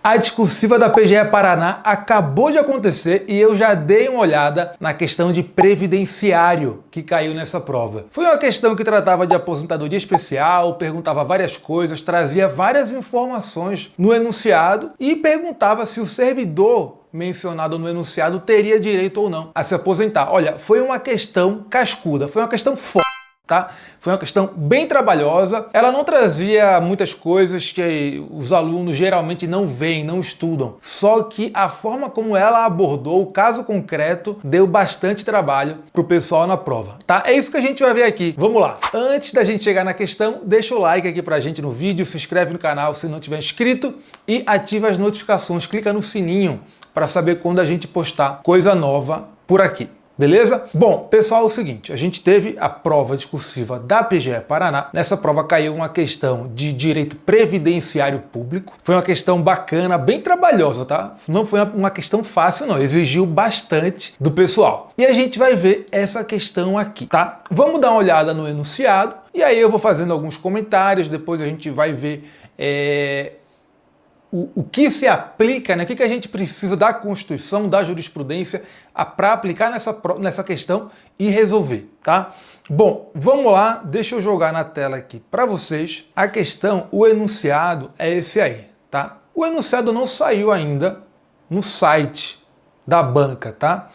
A discursiva da PGE Paraná acabou de acontecer e eu já dei uma olhada na questão de previdenciário que caiu nessa prova. Foi uma questão que tratava de aposentadoria especial, perguntava várias coisas, trazia várias informações no enunciado e perguntava se o servidor mencionado no enunciado teria direito ou não a se aposentar. Olha, foi uma questão cascuda, foi uma questão forte. Tá? Foi uma questão bem trabalhosa, ela não trazia muitas coisas que os alunos geralmente não veem, não estudam, só que a forma como ela abordou o caso concreto deu bastante trabalho para o pessoal na prova, tá? É isso que a gente vai ver aqui, vamos lá. Antes da gente chegar na questão, deixa o like aqui pra gente no vídeo, se inscreve no canal se não tiver inscrito e ativa as notificações, clica no sininho para saber quando a gente postar coisa nova por aqui. Beleza? Bom, pessoal, é o seguinte, a gente teve a prova discursiva da PGE Paraná. Nessa prova caiu uma questão de direito previdenciário público. Foi uma questão bacana, bem trabalhosa, tá? Não foi uma questão fácil, não. Exigiu bastante do pessoal. E a gente vai ver essa questão aqui, tá? Vamos dar uma olhada no enunciado e aí eu vou fazendo alguns comentários, depois a gente vai ver o que se aplica, né? O que a gente precisa da Constituição, da jurisprudência para aplicar nessa questão e resolver, tá? Bom, vamos lá, deixa eu jogar na tela aqui para vocês. A questão, o enunciado é esse aí, tá? O enunciado não saiu ainda no site da banca, tá?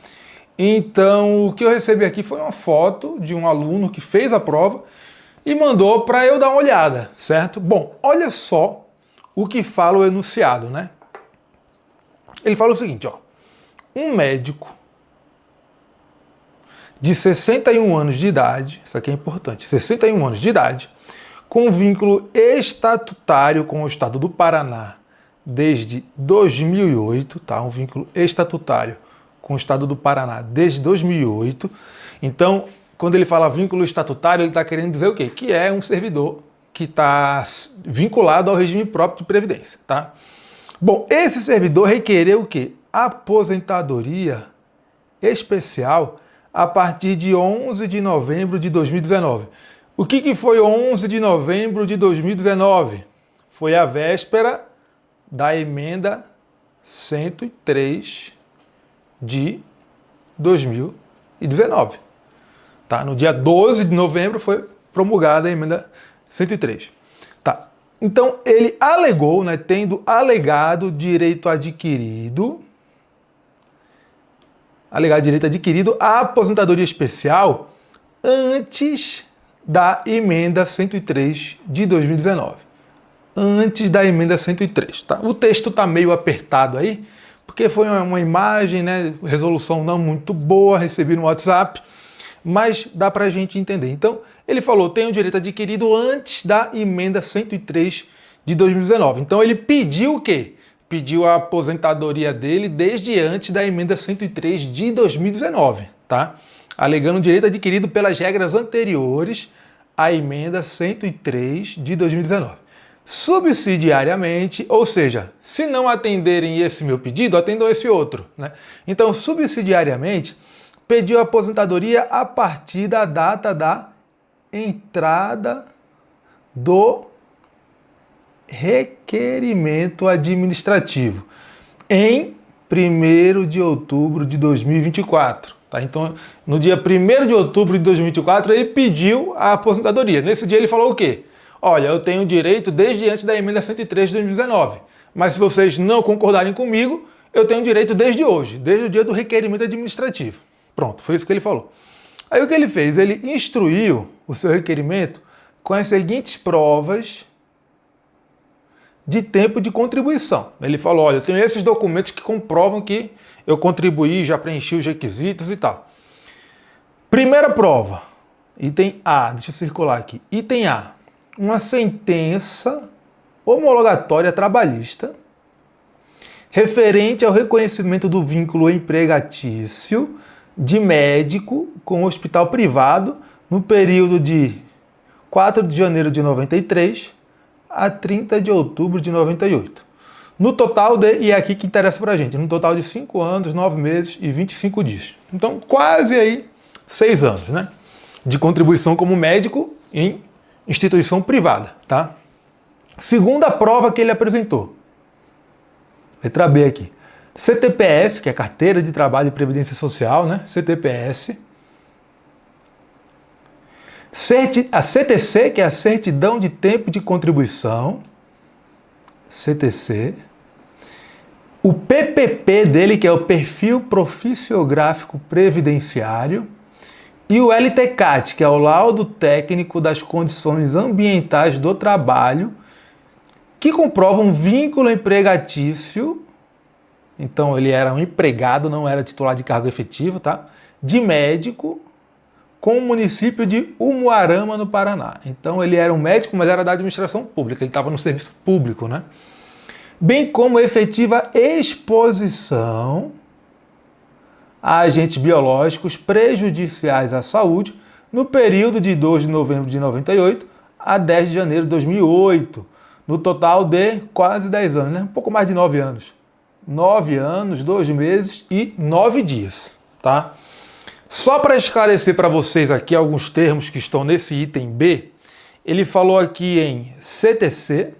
Então, o que eu recebi aqui foi uma foto de um aluno que fez a prova e mandou para eu dar uma olhada, certo? Bom, olha só o que fala o enunciado, né? Ele fala o seguinte, ó. Um médico de 61 anos de idade, isso aqui é importante, 61 anos de idade, com vínculo estatutário com o Estado do Paraná desde 2008, tá? Um vínculo estatutário com o Estado do Paraná desde 2008. Então, quando ele fala vínculo estatutário, ele está querendo dizer o quê? Que é um servidor que está vinculado ao regime próprio de previdência, tá? Bom, esse servidor requereu o quê? Aposentadoria especial a partir de 11 de novembro de 2019. O que foi 11 de novembro de 2019? Foi a véspera da emenda 103 de 2019. Tá? No dia 12 de novembro foi promulgada a emenda 103. Tá. Então ele alegou, né, tendo alegado direito adquirido à aposentadoria especial antes da emenda 103 de 2019. Antes da emenda 103. Tá? O texto está meio apertado aí, porque foi uma imagem, né, resolução não muito boa, recebi no WhatsApp, mas dá para a gente entender. Então, ele falou, tem o direito adquirido antes da emenda 103 de 2019. Então, ele pediu o quê? Pediu a aposentadoria dele desde antes da emenda 103 de 2019, tá? Alegando direito adquirido pelas regras anteriores à emenda 103 de 2019. Subsidiariamente, ou seja, se não atenderem esse meu pedido, atendam esse outro, né? Então, subsidiariamente, pediu a aposentadoria a partir da data da entrada do requerimento administrativo em 1º de outubro de 2024. Tá? Então, no dia 1º de outubro de 2024, ele pediu a aposentadoria. Nesse dia ele falou o quê? Olha, eu tenho direito desde antes da emenda 103 de 2019, mas se vocês não concordarem comigo, eu tenho direito desde hoje, desde o dia do requerimento administrativo. Pronto, foi isso que ele falou. Aí o que ele fez? Ele instruiu o seu requerimento com as seguintes provas de tempo de contribuição. Ele falou, olha, eu tenho esses documentos que comprovam que eu contribuí, já preenchi os requisitos e tal. Primeira prova, item A, deixa eu circular aqui. Item A, uma sentença homologatória trabalhista referente ao reconhecimento do vínculo empregatício de médico com hospital privado no período de 4 de janeiro de 93 a 30 de outubro de 98. No total de, e é aqui que interessa pra gente, no total de 5 anos, 9 meses e 25 dias. Então, quase aí 6 anos, né? De contribuição como médico em instituição privada, tá? Segunda prova que ele apresentou. Letra B aqui. CTPS, que é Carteira de Trabalho e Previdência Social, né? CTPS. A CTC, que é a Certidão de Tempo de Contribuição. CTC. O PPP dele, que é o Perfil Proficiográfico Previdenciário. E o LTCAT, que é o Laudo Técnico das Condições Ambientais do Trabalho, que comprova um vínculo empregatício. Então ele era um empregado, não era titular de cargo efetivo, tá? De médico com o município de Umuarama, no Paraná. Então ele era um médico, mas era da administração pública, ele estava no serviço público, né? Bem como efetiva exposição a agentes biológicos prejudiciais à saúde no período de 2 de novembro de 98 a 10 de janeiro de 2008, no total de quase 10 anos, né? Um pouco mais de 9 anos. 9 anos, 2 meses e 9 dias, tá? Só para esclarecer para vocês aqui alguns termos que estão nesse item B, ele falou aqui em CTC.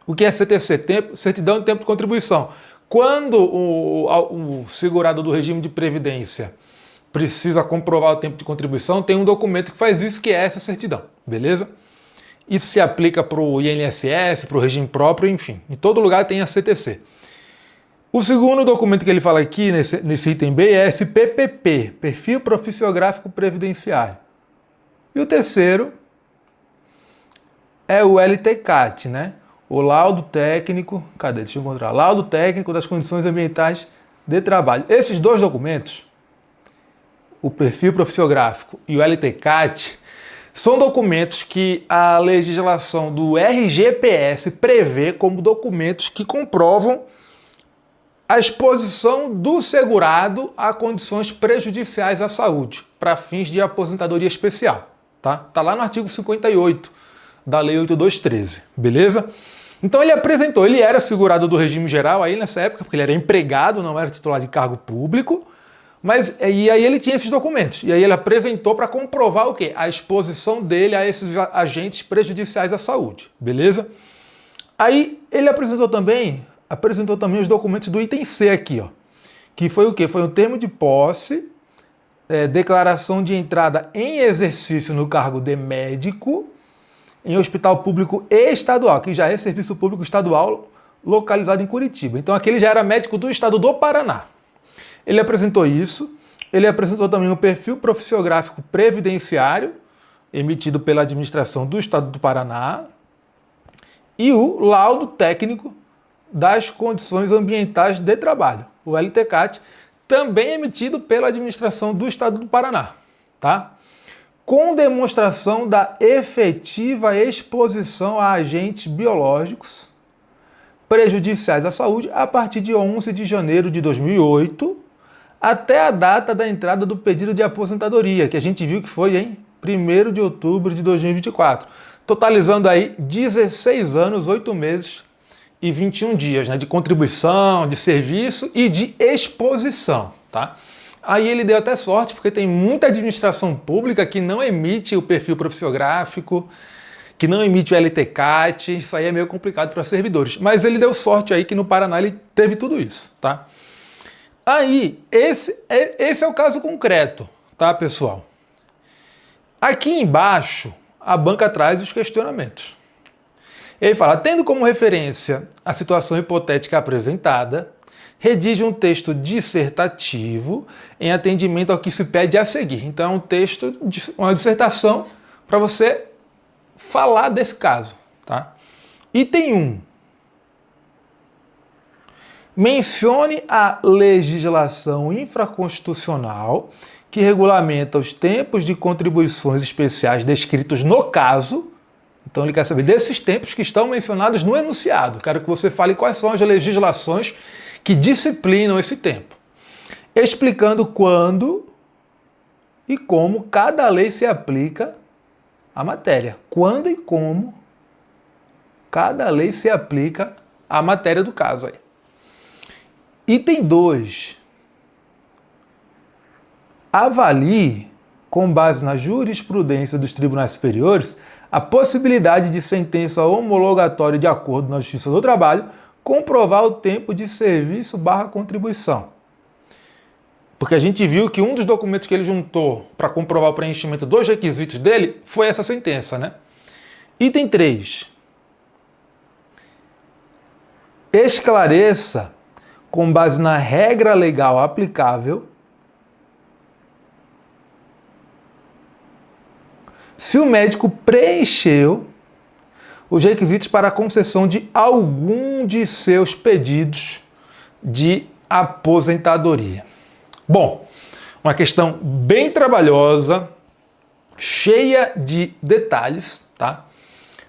O que é CTC? Certidão de Tempo de Contribuição. Quando o segurado do regime de previdência precisa comprovar o tempo de contribuição, tem um documento que faz isso, que é essa certidão, beleza? Isso se aplica para o INSS, para o regime próprio, enfim. Em todo lugar tem a CTC. O segundo documento que ele fala aqui, nesse item B, é esse PPP, Perfil Proficiográfico Previdenciário. E o terceiro é o LTCAT, né? O laudo técnico, cadê? Deixa eu encontrar. Laudo técnico das condições ambientais de trabalho. Esses dois documentos, o perfil proficiográfico e o LTCAT, são documentos que a legislação do RGPS prevê como documentos que comprovam a exposição do segurado a condições prejudiciais à saúde, para fins de aposentadoria especial. Tá lá no artigo 58 da Lei 8213, beleza? Então ele era segurado do regime geral aí nessa época, porque ele era empregado, não era titular de cargo público, e aí ele tinha esses documentos. E aí ele apresentou para comprovar o quê? A exposição dele a esses agentes prejudiciais à saúde, beleza? Aí ele apresentou também os documentos do item C aqui, ó, que foi o quê? Foi um termo de posse, declaração de entrada em exercício no cargo de médico, em hospital público estadual, que já é serviço público estadual localizado em Curitiba. Então aquele já era médico do estado do Paraná. Ele apresentou isso, ele apresentou também o perfil proficiográfico previdenciário, emitido pela administração do estado do Paraná, e o laudo técnico das condições ambientais de trabalho, o LTCAT, também emitido pela administração do estado do Paraná, tá? Com demonstração da efetiva exposição a agentes biológicos prejudiciais à saúde a partir de 11 de janeiro de 2008 até a data da entrada do pedido de aposentadoria, que a gente viu que foi em 1º de outubro de 2024, totalizando aí 16 anos, 8 meses e 21 dias, né, de contribuição, de serviço e de exposição, tá? Aí ele deu até sorte, porque tem muita administração pública que não emite o perfil proficiográfico, que não emite o LTCAT, isso aí é meio complicado para servidores. Mas ele deu sorte aí que no Paraná ele teve tudo isso, tá? Aí, esse é o caso concreto, tá, pessoal? Aqui embaixo, a banca traz os questionamentos. Ele fala, tendo como referência a situação hipotética apresentada, redige um texto dissertativo em atendimento ao que se pede a seguir. Então é um texto, uma dissertação para você falar desse caso, tá? Item 1. Mencione a legislação infraconstitucional que regulamenta os tempos de contribuições especiais descritos no caso. Então ele quer saber desses tempos que estão mencionados no enunciado. Quero que você fale quais são as legislações que disciplinam esse tempo, explicando quando e como cada lei se aplica à matéria. Quando e como cada lei se aplica à matéria do caso aí. Item 2. Avalie, com base na jurisprudência dos tribunais superiores, a possibilidade de sentença homologatória de acordo na Justiça do Trabalho comprovar o tempo de serviço / contribuição. Porque a gente viu que um dos documentos que ele juntou para comprovar o preenchimento dos requisitos dele foi essa sentença, né? Item 3. Esclareça, com base na regra legal aplicável, se o médico preencheu os requisitos para a concessão de algum de seus pedidos de aposentadoria. Bom, uma questão bem trabalhosa, cheia de detalhes, tá?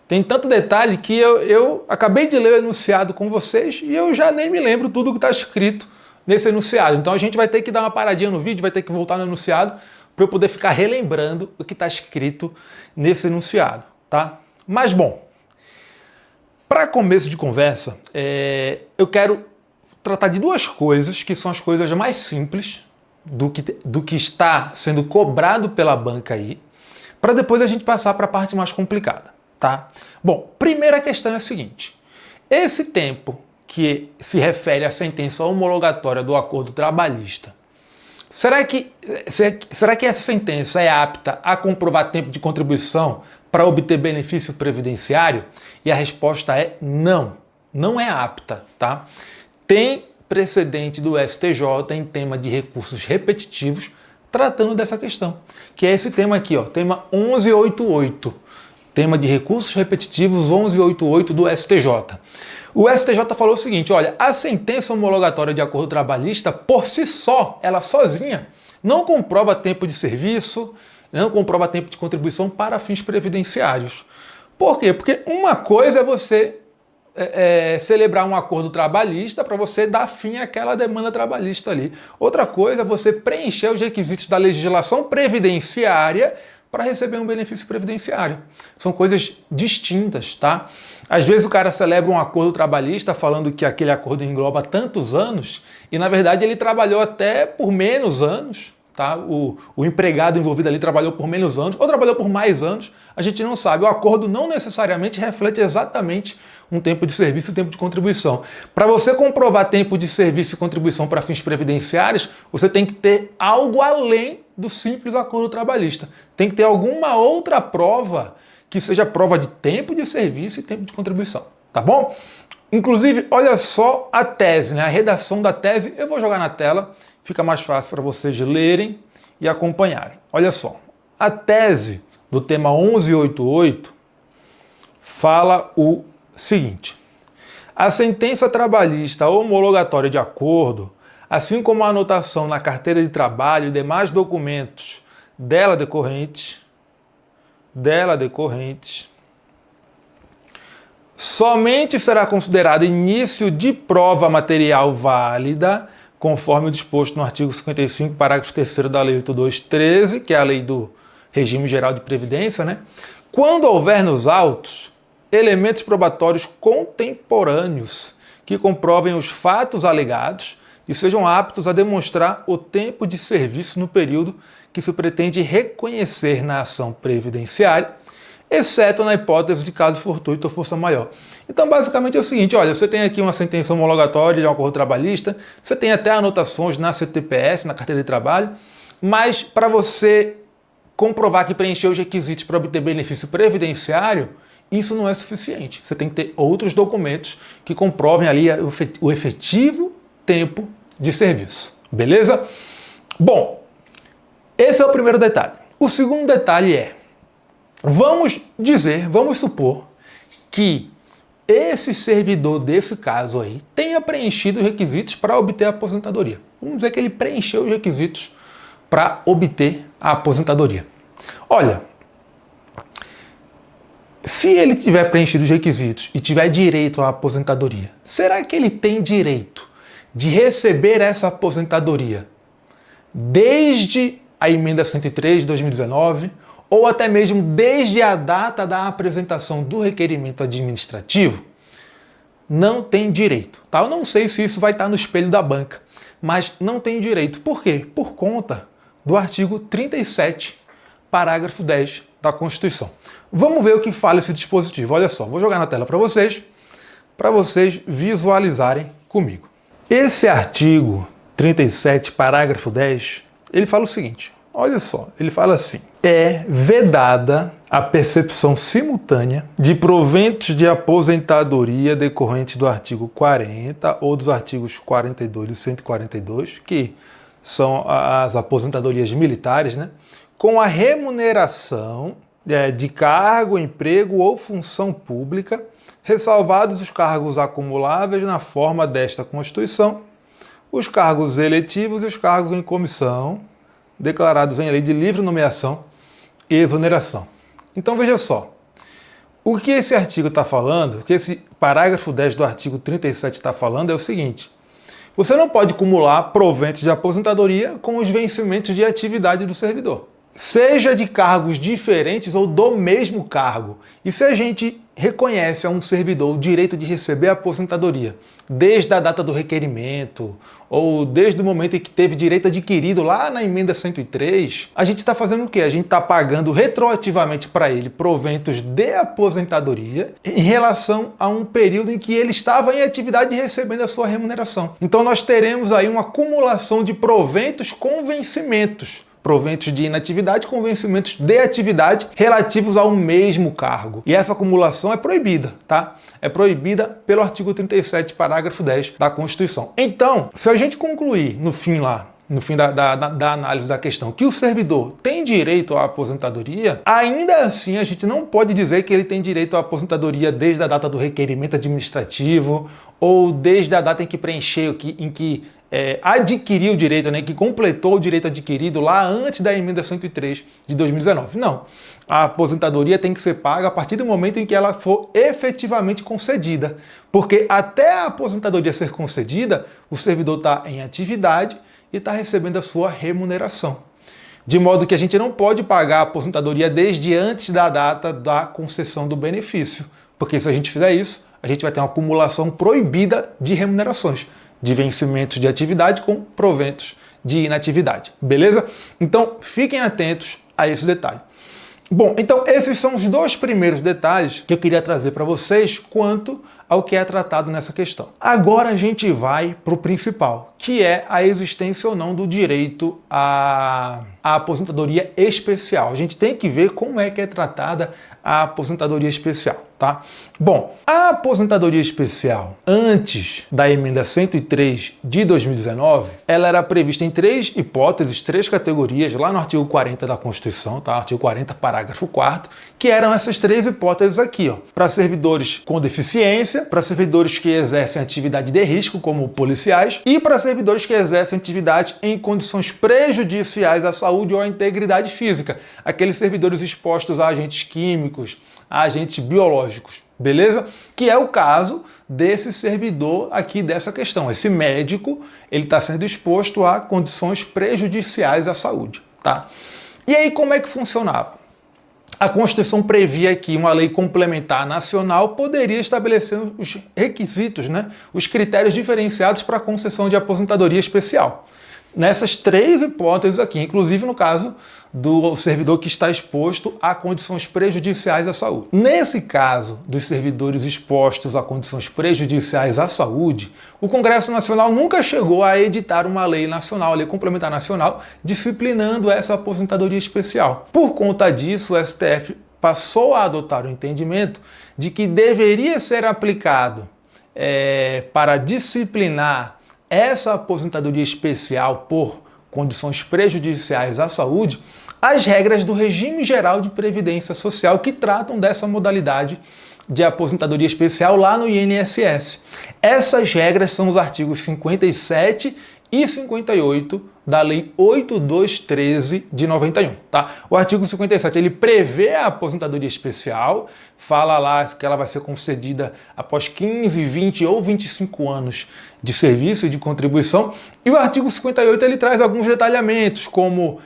Tem tanto detalhe que eu acabei de ler o enunciado com vocês e eu já nem me lembro tudo que está escrito nesse enunciado. Então a gente vai ter que dar uma paradinha no vídeo, vai ter que voltar no enunciado para eu poder ficar relembrando o que está escrito nesse enunciado, tá? Mas bom, para começo de conversa, eu quero tratar de duas coisas que são as coisas mais simples do que está sendo cobrado pela banca aí, para depois a gente passar para a parte mais complicada, tá? Bom, primeira questão é a seguinte: esse tempo que se refere à sentença homologatória do acordo trabalhista, será que essa sentença é apta a comprovar tempo de contribuição para obter benefício previdenciário? E a resposta é não, não é apta, tá? Tem precedente do STJ em tema de recursos repetitivos tratando dessa questão, que é esse tema aqui, ó, tema 1188, tema de recursos repetitivos 1188 do STJ. O STJ falou o seguinte: olha, a sentença homologatória de acordo trabalhista, por si só, ela sozinha, não comprova tempo de serviço, não comprova tempo de contribuição para fins previdenciários. Por quê? Porque uma coisa é você celebrar um acordo trabalhista para você dar fim àquela demanda trabalhista ali. Outra coisa é você preencher os requisitos da legislação previdenciária para receber um benefício previdenciário. São coisas distintas, tá? Às vezes o cara celebra um acordo trabalhista falando que aquele acordo engloba tantos anos e, na verdade, ele trabalhou até por menos anos, tá? O empregado envolvido ali trabalhou por menos anos ou trabalhou por mais anos, a gente não sabe. O acordo não necessariamente reflete exatamente um tempo de serviço e tempo de contribuição. Para você comprovar tempo de serviço e contribuição para fins previdenciários, você tem que ter algo além do simples acordo trabalhista. Tem que ter alguma outra prova que seja prova de tempo de serviço e tempo de contribuição, tá bom? Inclusive, olha só a tese, né? A redação da tese eu vou jogar na tela, fica mais fácil para vocês lerem e acompanharem. Olha só, a tese do tema 1188 fala o seguinte: a sentença trabalhista homologatória de acordo, assim como a anotação na carteira de trabalho e demais documentos dela decorrentes, somente será considerado início de prova material válida, conforme o disposto no artigo 55, parágrafo 3º da Lei 8213, que é a lei do regime geral de previdência, né? Quando houver nos autos elementos probatórios contemporâneos que comprovem os fatos alegados e sejam aptos a demonstrar o tempo de serviço no período que se pretende reconhecer na ação previdenciária, exceto na hipótese de caso fortuito ou força maior. Então, basicamente é o seguinte: olha, você tem aqui uma sentença homologatória de um acordo trabalhista, você tem até anotações na CTPS, na carteira de trabalho, mas para você comprovar que preencheu os requisitos para obter benefício previdenciário, isso não é suficiente. Você tem que ter outros documentos que comprovem ali o efetivo tempo de serviço. Beleza? Bom, esse é o primeiro detalhe. O segundo detalhe é: vamos supor que esse servidor desse caso aí tenha preenchido os requisitos para obter a aposentadoria. Vamos dizer que ele preencheu os requisitos para obter a aposentadoria. Olha, se ele tiver preenchido os requisitos e tiver direito à aposentadoria, será que ele tem direito de receber essa aposentadoria desde a emenda 103 de 2019 ou até mesmo desde a data da apresentação do requerimento administrativo? Não tem direito, tá? Eu não sei se isso vai estar no espelho da banca, mas não tem direito. Por quê? Por conta do artigo 37, parágrafo 10 da Constituição. Vamos ver o que fala esse dispositivo. Olha só, vou jogar na tela para vocês. para vocês visualizarem comigo. Esse artigo 37, parágrafo 10, ele fala o seguinte, olha só, ele fala assim: é vedada a percepção simultânea de proventos de aposentadoria decorrentes do artigo 40 ou dos artigos 42 e 142, que são as aposentadorias militares, né, com a remuneração de cargo, emprego ou função pública, ressalvados os cargos acumuláveis na forma desta Constituição, os cargos eletivos e os cargos em comissão, declarados em lei de livre nomeação e exoneração. Então veja só, o que esse artigo está falando, o que esse parágrafo 10 do artigo 37 está falando é o seguinte: você não pode acumular proventos de aposentadoria com os vencimentos de atividade do servidor, seja de cargos diferentes ou do mesmo cargo. E se a gente reconhece a um servidor o direito de receber a aposentadoria desde a data do requerimento ou desde o momento em que teve direito adquirido lá na emenda 103, a gente está fazendo o quê? A gente está pagando retroativamente para ele proventos de aposentadoria em relação a um período em que ele estava em atividade recebendo a sua remuneração. Então nós teremos aí uma acumulação de proventos com vencimentos. Proventos de inatividade com vencimentos de atividade relativos ao mesmo cargo. E essa acumulação é proibida, tá? É proibida pelo artigo 37, parágrafo 10 da Constituição. Então, se a gente concluir no fim da análise da questão, que o servidor tem direito à aposentadoria, ainda assim a gente não pode dizer que ele tem direito à aposentadoria desde a data do requerimento administrativo ou desde a data em que preencheu, adquiriu o direito, né, que completou o direito adquirido lá antes da emenda 103 de 2019. Não. A aposentadoria tem que ser paga a partir do momento em que ela for efetivamente concedida. Porque até a aposentadoria ser concedida, o servidor está em atividade e está recebendo a sua remuneração. De modo que a gente não pode pagar a aposentadoria desde antes da data da concessão do benefício. Porque se a gente fizer isso, a gente vai ter uma acumulação proibida de remunerações, de vencimentos de atividade com proventos de inatividade. Beleza? Então, fiquem atentos a esse detalhe. Bom, então esses são os dois primeiros detalhes que eu queria trazer para vocês quanto ao que é tratado nessa questão. Agora a gente vai para o principal, que é a existência ou não do direito à aposentadoria especial. A gente tem que ver como é que é tratada a aposentadoria especial, tá? Bom, a aposentadoria especial, antes da emenda 103 de 2019, ela era prevista em três hipóteses, três categorias, lá no artigo 40 da Constituição, tá? Artigo 40, parágrafo 4º, que eram essas três hipóteses aqui, ó. Para servidores com deficiência, para servidores que exercem atividade de risco, como policiais, e para servidores que exercem atividade em condições prejudiciais à saúde ou à integridade física, aqueles servidores expostos a agentes químicos, a agentes biológicos, beleza? Que é o caso desse servidor aqui dessa questão. Esse médico, ele está sendo exposto a condições prejudiciais à saúde, tá? E aí como é que funcionava? A Constituição previa que uma lei complementar nacional poderia estabelecer os requisitos, né, os critérios diferenciados para a concessão de aposentadoria especial. Nessas três hipóteses aqui, inclusive no caso do servidor que está exposto a condições prejudiciais à saúde. Nesse caso dos servidores expostos a condições prejudiciais à saúde, o Congresso Nacional nunca chegou a editar uma lei nacional, lei complementar nacional, disciplinando essa aposentadoria especial. Por conta disso, o STF passou a adotar o entendimento de que deveria ser aplicado para disciplinar essa aposentadoria especial por condições prejudiciais à saúde, as regras do regime geral de previdência social que tratam dessa modalidade de aposentadoria especial lá no INSS. Essas regras são os artigos 57 e 58 da Lei 8213 de 91, tá? O artigo 57, ele prevê a aposentadoria especial, fala lá que ela vai ser concedida após 15, 20 ou 25 anos de serviço e de contribuição, e o artigo 58, ele traz alguns detalhamentos, como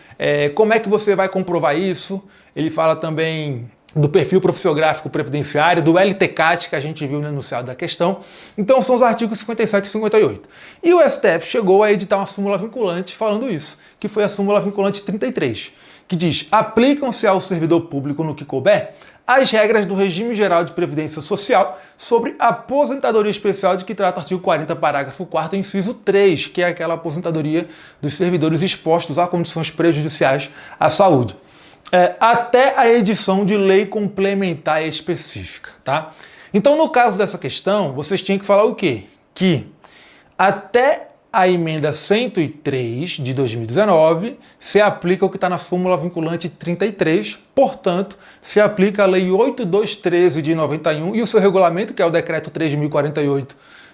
como é que você vai comprovar isso, ele fala também do perfil profissiográfico previdenciário, do LTCAT, que a gente viu no enunciado da questão. Então são os artigos 57 e 58. E o STF chegou a editar uma súmula vinculante falando isso, que foi a súmula vinculante 33, que diz: aplicam-se ao servidor público no que couber as regras do Regime Geral de Previdência Social sobre aposentadoria especial de que trata o artigo 40, parágrafo 4º, inciso 3, que é aquela aposentadoria dos servidores expostos a condições prejudiciais à saúde. Até a edição de lei complementar específica, tá? Então, no caso dessa questão, vocês tinham que falar o quê? Que até a emenda 103 de 2019 se aplica o que está na súmula vinculante 33, portanto, se aplica a Lei 8213 de 91 e o seu regulamento, que é o Decreto 3.048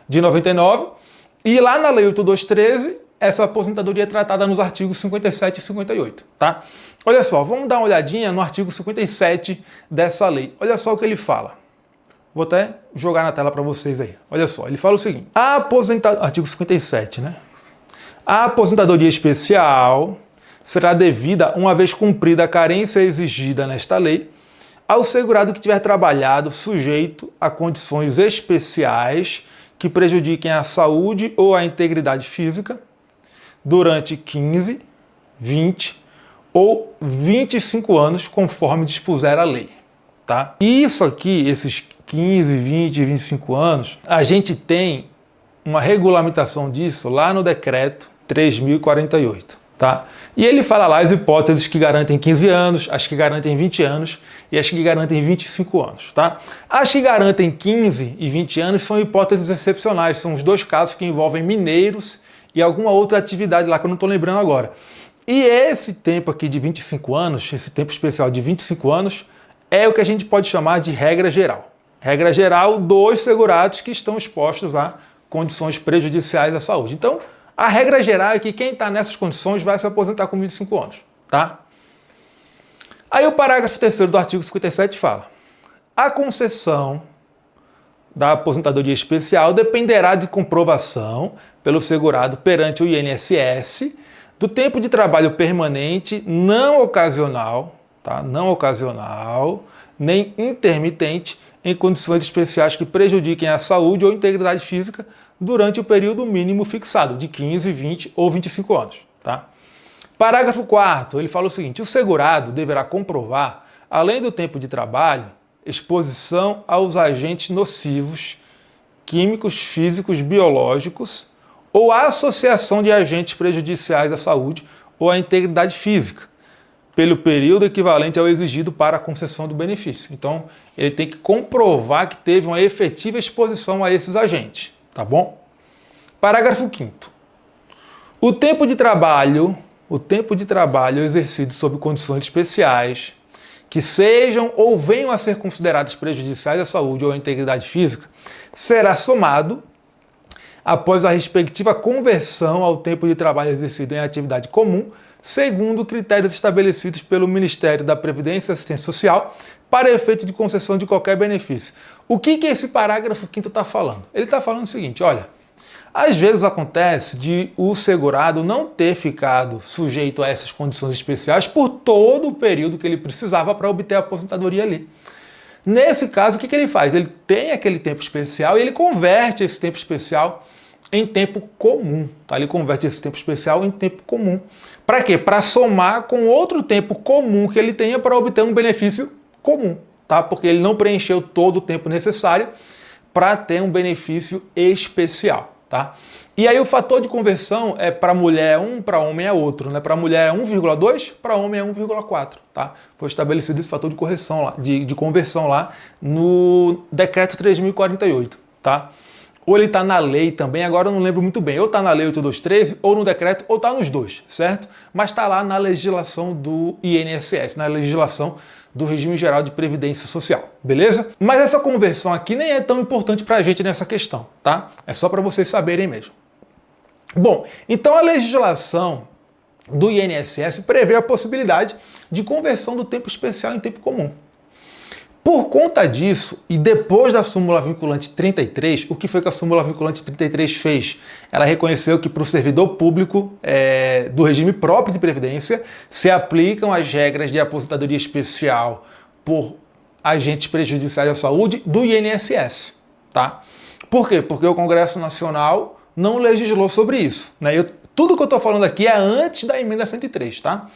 de 99, e lá na Lei 8213, essa aposentadoria é tratada nos artigos 57 e 58, tá? Olha só, vamos dar uma olhadinha no artigo 57 dessa lei. Olha só o que ele fala. Vou até jogar na tela para vocês aí. Olha só, ele fala o seguinte: artigo 57, né? A aposentadoria especial será devida, uma vez cumprida a carência exigida nesta lei, ao segurado que tiver trabalhado sujeito a condições especiais que prejudiquem a saúde ou a integridade física durante 15, 20 ou 25 anos, conforme dispuser a lei, tá? E isso aqui, esses 15, 20 e 25 anos, a gente tem uma regulamentação disso lá no decreto 3.048, tá? E ele fala lá as hipóteses que garantem 15 anos, as que garantem 20 anos e as que garantem 25 anos, tá? As que garantem 15 e 20 anos são hipóteses excepcionais, são os dois casos que envolvem mineiros e alguma outra atividade lá que eu não estou lembrando agora. E esse tempo aqui de 25 anos, esse tempo especial de 25 anos, é o que a gente pode chamar de regra geral. Regra geral dos segurados que estão expostos a condições prejudiciais à saúde. Então, a regra geral é que quem está nessas condições vai se aposentar com 25 anos, tá? Aí o parágrafo 3º do artigo 57 fala: a concessão da aposentadoria especial dependerá de comprovação pelo segurado perante o INSS do tempo de trabalho permanente não ocasional, tá? Não ocasional, nem intermitente, em condições especiais que prejudiquem a saúde ou integridade física durante o período mínimo fixado, de 15, 20 ou 25 anos. Tá? Parágrafo 4º, ele fala o seguinte: o segurado deverá comprovar, além do tempo de trabalho, exposição aos agentes nocivos, químicos, físicos, biológicos, ou a associação de agentes prejudiciais à saúde ou à integridade física, pelo período equivalente ao exigido para a concessão do benefício. Então, ele tem que comprovar que teve uma efetiva exposição a esses agentes, tá bom? Parágrafo 5º. O tempo de trabalho exercido sob condições especiais, que sejam ou venham a ser consideradas prejudiciais à saúde ou à integridade física, será somado após a respectiva conversão ao tempo de trabalho exercido em atividade comum, segundo critérios estabelecidos pelo Ministério da Previdência e Assistência Social, para efeito de concessão de qualquer benefício. O que esse parágrafo 5º está falando? Ele está falando o seguinte: olha, às vezes acontece de o segurado não ter ficado sujeito a essas condições especiais por todo o período que ele precisava para obter a aposentadoria ali. Nesse caso, o que ele faz? Ele tem aquele tempo especial e ele converte esse tempo especial em tempo comum, tá? Ele converte esse tempo especial em tempo comum. Para quê? Para somar com outro tempo comum que ele tenha para obter um benefício comum, tá? Porque ele não preencheu todo o tempo necessário para ter um benefício especial, tá? E aí o fator de conversão é para mulher é 1, para homem é outro, né? Para mulher é 1,2, para homem é 1,4, tá? Foi estabelecido esse fator de correção lá, de conversão lá no decreto 3.048, tá? Ou ele está na lei também, agora eu não lembro muito bem, ou está na lei 8213, ou no decreto, ou está nos dois, certo? Mas está lá na legislação do INSS, na legislação do Regime Geral de Previdência Social, beleza? Mas essa conversão aqui nem é tão importante para a gente nessa questão, tá? É só para vocês saberem mesmo. Bom, então a legislação do INSS prevê a possibilidade de conversão do tempo especial em tempo comum. Por conta disso, e depois da súmula vinculante 33, o que foi que a súmula vinculante 33 fez? Ela reconheceu que para o servidor público do regime próprio de previdência se aplicam as regras de aposentadoria especial por agentes prejudiciais à saúde do INSS, tá? Por quê? Porque o Congresso Nacional não legislou sobre isso, né? Tudo que eu estou falando aqui é antes da emenda 103, tá?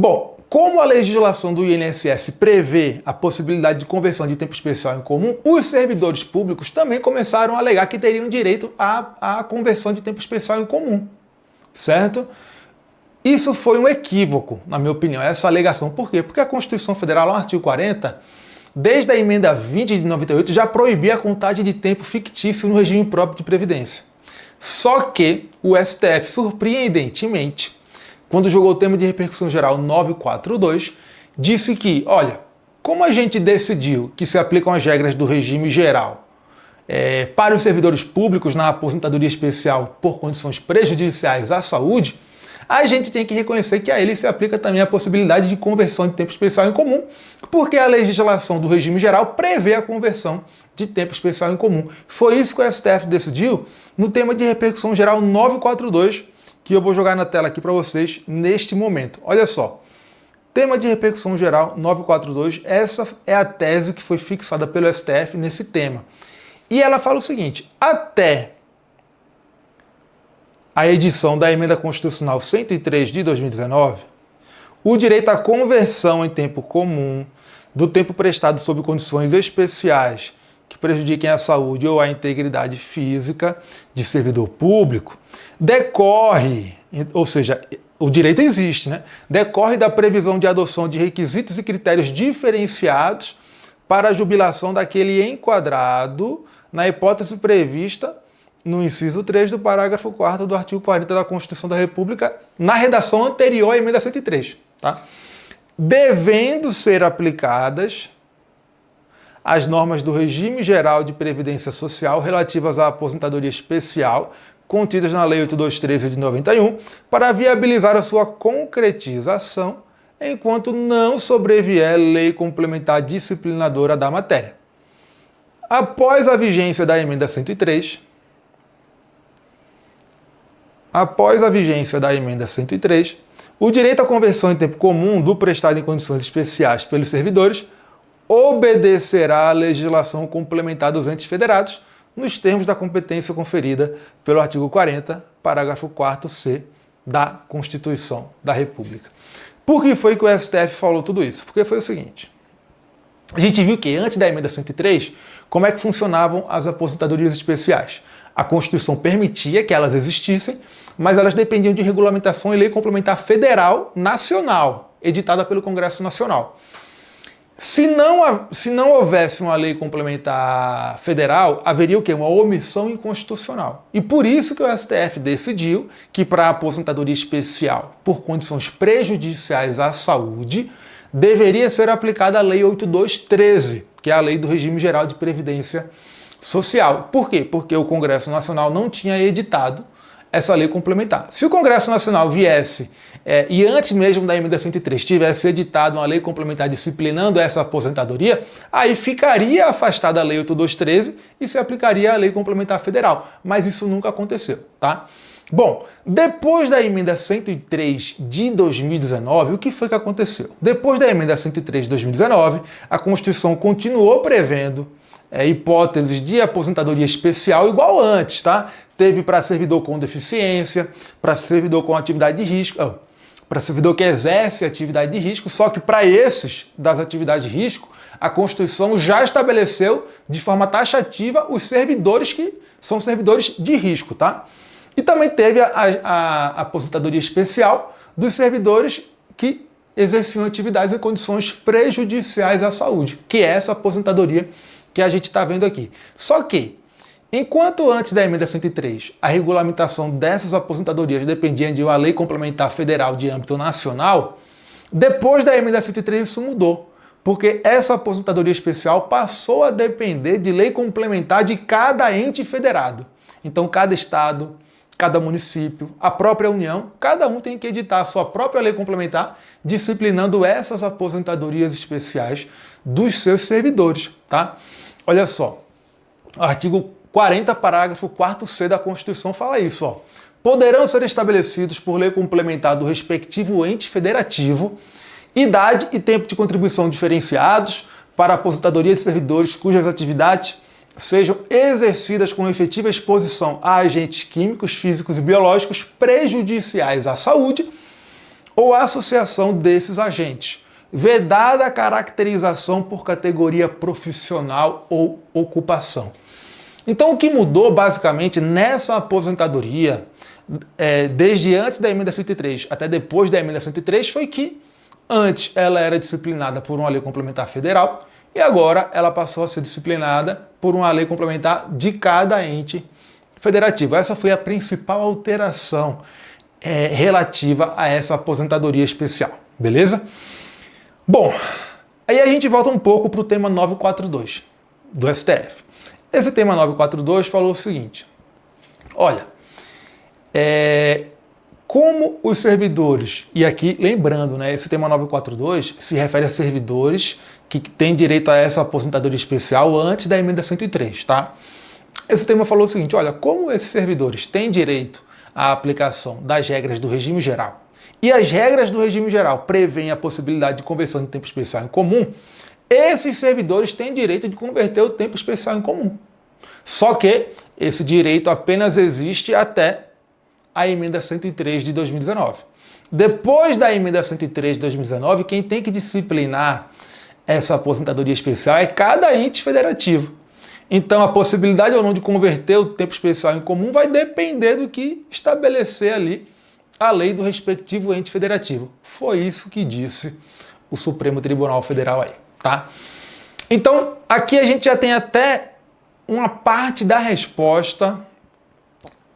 Bom, como a legislação do INSS prevê a possibilidade de conversão de tempo especial em comum, os servidores públicos também começaram a alegar que teriam direito à conversão de tempo especial em comum, certo? Isso foi um equívoco, na minha opinião, essa alegação. Por quê? Porque a Constituição Federal, no artigo 40, desde a emenda 20 de 98, já proibia a contagem de tempo fictício no regime próprio de previdência. Só que o STF, surpreendentemente, quando julgou o tema de repercussão geral 942, disse que, olha, como a gente decidiu que se aplicam as regras do regime geral para os servidores públicos na aposentadoria especial por condições prejudiciais à saúde, a gente tem que reconhecer que a ele se aplica também a possibilidade de conversão de tempo especial em comum, porque a legislação do regime geral prevê a conversão de tempo especial em comum. Foi isso que o STF decidiu no tema de repercussão geral 942, que eu vou jogar na tela aqui para vocês neste momento. Olha só, tema de repercussão geral 942, essa é a tese que foi fixada pelo STF nesse tema. E ela fala o seguinte: até a edição da Emenda Constitucional 103 de 2019, o direito à conversão em tempo comum do tempo prestado sob condições especiais que prejudiquem a saúde ou a integridade física de servidor público decorre, ou seja, o direito existe, né? Decorre da previsão de adoção de requisitos e critérios diferenciados para a jubilação daquele enquadrado na hipótese prevista no inciso 3 do parágrafo 4º do artigo 40 da Constituição da República, na redação anterior à emenda 103, tá? Devendo ser aplicadas as normas do regime geral de previdência social relativas à aposentadoria especial contidas na Lei 8213 de 91 para viabilizar a sua concretização enquanto não sobrevier lei complementar disciplinadora da matéria. Após a vigência da emenda 103, o direito à conversão em tempo comum do prestado em condições especiais pelos servidores obedecerá à legislação complementar dos entes federados nos termos da competência conferida pelo artigo 40, parágrafo 4º-C da Constituição da República. Por que foi que o STF falou tudo isso? Porque foi o seguinte: a gente viu que antes da emenda 103, como é que funcionavam as aposentadorias especiais? A Constituição permitia que elas existissem, mas elas dependiam de regulamentação e lei complementar federal nacional, editada pelo Congresso Nacional. Se não houvesse uma lei complementar federal, haveria o quê? Uma omissão inconstitucional. E por isso que o STF decidiu que para a aposentadoria especial por condições prejudiciais à saúde, deveria ser aplicada a Lei 8213, que é a Lei do Regime Geral de Previdência Social. Por quê? Porque o Congresso Nacional não tinha editado essa lei complementar. Se o Congresso Nacional viesse e antes mesmo da emenda 103 tivesse editado uma lei complementar disciplinando essa aposentadoria, aí ficaria afastada a Lei 8213 e se aplicaria a Lei Complementar Federal. Mas isso nunca aconteceu, tá? Bom, depois da emenda 103 de 2019, o que foi que aconteceu? Depois da emenda 103 de 2019, a Constituição continuou prevendo hipóteses de aposentadoria especial igual antes, tá? Teve para servidor com deficiência, para servidor com atividade de risco, para servidor que exerce atividade de risco, só que para esses das atividades de risco, a Constituição já estabeleceu de forma taxativa os servidores que são servidores de risco, tá? E também teve a aposentadoria especial dos servidores que exerciam atividades em condições prejudiciais à saúde, que é essa aposentadoria que a gente está vendo aqui. Só que, enquanto antes da emenda 103, a regulamentação dessas aposentadorias dependia de uma lei complementar federal de âmbito nacional, depois da emenda 103 isso mudou, porque essa aposentadoria especial passou a depender de lei complementar de cada ente federado. Então, cada estado, cada município, a própria União, cada um tem que editar a sua própria lei complementar, disciplinando essas aposentadorias especiais dos seus servidores, tá? Olha só, o artigo 40, parágrafo 4º-C da Constituição fala isso, ó. Poderão ser estabelecidos por lei complementar do respectivo ente federativo idade e tempo de contribuição diferenciados para a aposentadoria de servidores cujas atividades sejam exercidas com efetiva exposição a agentes químicos, físicos e biológicos prejudiciais à saúde ou associação desses agentes, vedada a caracterização por categoria profissional ou ocupação. Então, o que mudou basicamente nessa aposentadoria, desde antes da emenda 103 até depois da emenda 103, foi que antes ela era disciplinada por uma lei complementar federal e agora ela passou a ser disciplinada por uma lei complementar de cada ente federativo. Essa foi a principal alteração relativa a essa aposentadoria especial, beleza? Bom, aí a gente volta um pouco para o tema 942 do STF. Esse tema 942 falou o seguinte: olha, como os servidores, e aqui lembrando, né, esse tema 942 se refere a servidores que têm direito a essa aposentadoria especial antes da emenda 103, tá? Esse tema falou o seguinte: olha, como esses servidores têm direito à aplicação das regras do regime geral, e as regras do regime geral prevêem a possibilidade de conversão de tempo especial em comum, esses servidores têm direito de converter o tempo especial em comum. Só que esse direito apenas existe até a emenda 103 de 2019. Depois da emenda 103 de 2019, quem tem que disciplinar essa aposentadoria especial é cada ente federativo. Então, a possibilidade ou não de converter o tempo especial em comum vai depender do que estabelecer ali a lei do respectivo ente federativo. Foi isso que disse o Supremo Tribunal Federal aí, tá? Então, aqui a gente já tem até uma parte da resposta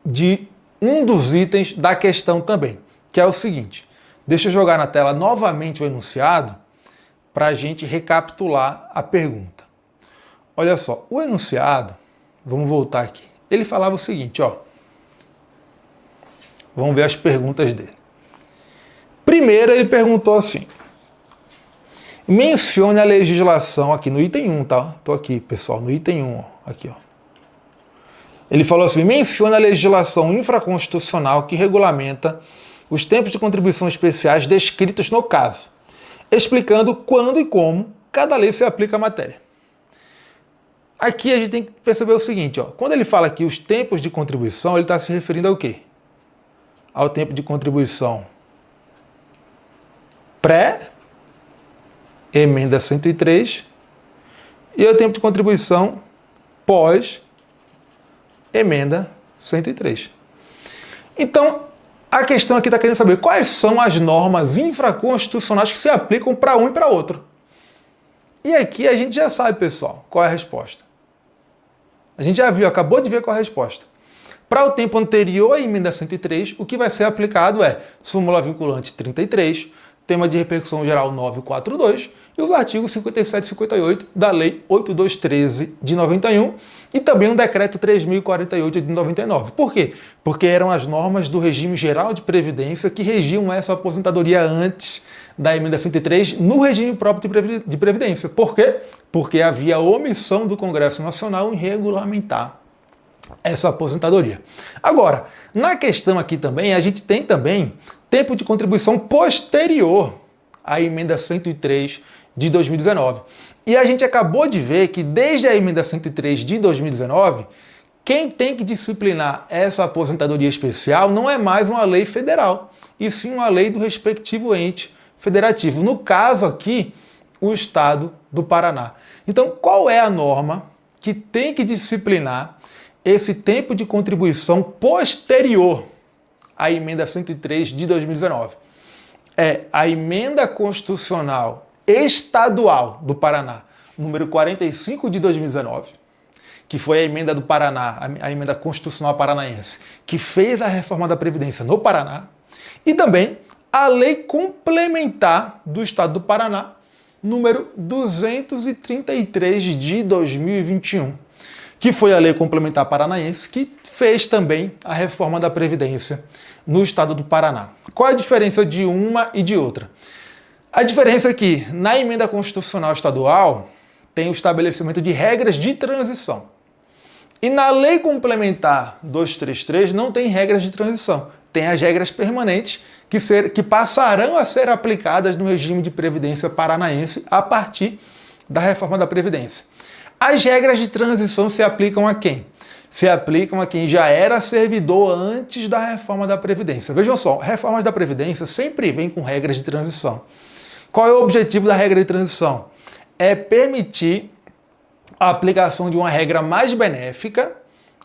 de um dos itens da questão também, que é o seguinte. Deixa eu jogar na tela novamente o enunciado para a gente recapitular a pergunta. Olha só, o enunciado, vamos voltar aqui, ele falava o seguinte, ó. Vamos ver as perguntas dele. Primeiro, ele perguntou assim: mencione a legislação aqui no item 1, tá? Tô aqui, pessoal, no item 1, ó, aqui, ó. Ele falou assim: mencione a legislação infraconstitucional que regulamenta os tempos de contribuição especiais descritos no caso, explicando quando e como cada lei se aplica à matéria. Aqui a gente tem que perceber o seguinte, ó, quando ele fala aqui os tempos de contribuição, ele está se referindo ao quê? Ao tempo de contribuição pré-emenda 103 e ao tempo de contribuição pós-emenda 103. Então, a questão aqui está querendo saber quais são as normas infraconstitucionais que se aplicam para um e para outro. E aqui a gente já sabe, pessoal, qual é a resposta. A gente já viu, acabou de ver qual é a resposta. Para o tempo anterior à emenda 103, o que vai ser aplicado é súmula vinculante 33, tema de repercussão geral 942 e os artigos 57 e 58 da Lei 8213 de 91 e também um decreto 3048 de 99. Por quê? Porque eram as normas do regime geral de previdência que regiam essa aposentadoria antes da emenda 103 no regime próprio de previdência. Por quê? Porque havia omissão do Congresso Nacional em regulamentar essa aposentadoria. Agora, na questão aqui também, a gente tem também tempo de contribuição posterior à emenda 103 de 2019. E a gente acabou de ver que desde a emenda 103 de 2019, quem tem que disciplinar essa aposentadoria especial não é mais uma lei federal, e sim uma lei do respectivo ente federativo. No caso aqui, o Estado do Paraná. Então, qual é a norma que tem que disciplinar esse tempo de contribuição posterior à emenda 103 de 2019? É a emenda constitucional estadual do Paraná, número 45 de 2019, que foi a emenda do Paraná, a emenda constitucional paranaense, que fez a reforma da Previdência no Paraná, e também a lei complementar do Estado do Paraná, número 233 de 2021, que foi a lei complementar paranaense que fez também a reforma da Previdência no Estado do Paraná. Qual a diferença de uma e de outra? A diferença é que na emenda constitucional estadual tem o estabelecimento de regras de transição. E na lei complementar 233 não tem regras de transição. Tem as regras permanentes que passarão a ser aplicadas no regime de previdência paranaense a partir da reforma da Previdência. As regras de transição se aplicam a quem? se aplicam a quem já era servidor antes da reforma da Previdência. Vejam só, reformas da Previdência sempre vêm com regras de transição. Qual é o objetivo da regra de transição? É permitir a aplicação de uma regra mais benéfica,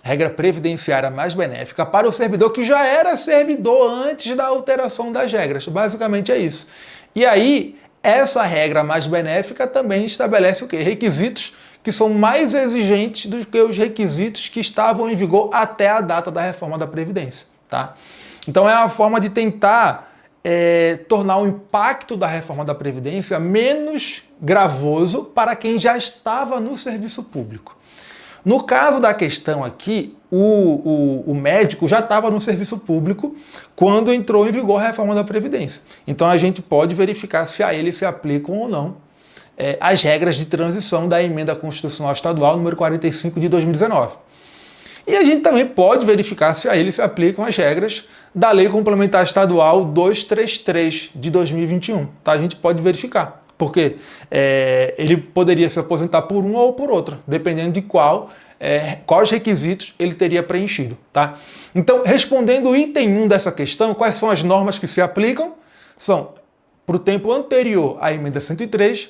regra previdenciária mais benéfica, para o servidor que já era servidor antes da alteração das regras. Basicamente é isso. E aí, essa regra mais benéfica também estabelece o quê? Requisitos que são mais exigentes do que os requisitos que estavam em vigor até a data da reforma da Previdência. Tá? Então é uma forma de tentar tornar o impacto da reforma da Previdência menos gravoso para quem já estava no serviço público. No caso da questão aqui, o médico já estava no serviço público quando entrou em vigor a reforma da Previdência. Então a gente pode verificar se a ele se aplicam ou não as regras de transição da Emenda Constitucional Estadual número 45 de 2019. E a gente também pode verificar se a ele se aplicam as regras da Lei Complementar Estadual 233 de 2021. Tá? A gente pode verificar, porque ele poderia se aposentar por uma ou por outra, dependendo de quais requisitos ele teria preenchido. Tá? Então, respondendo o item 1 dessa questão, quais são as normas que se aplicam? São, para o tempo anterior à Emenda 103,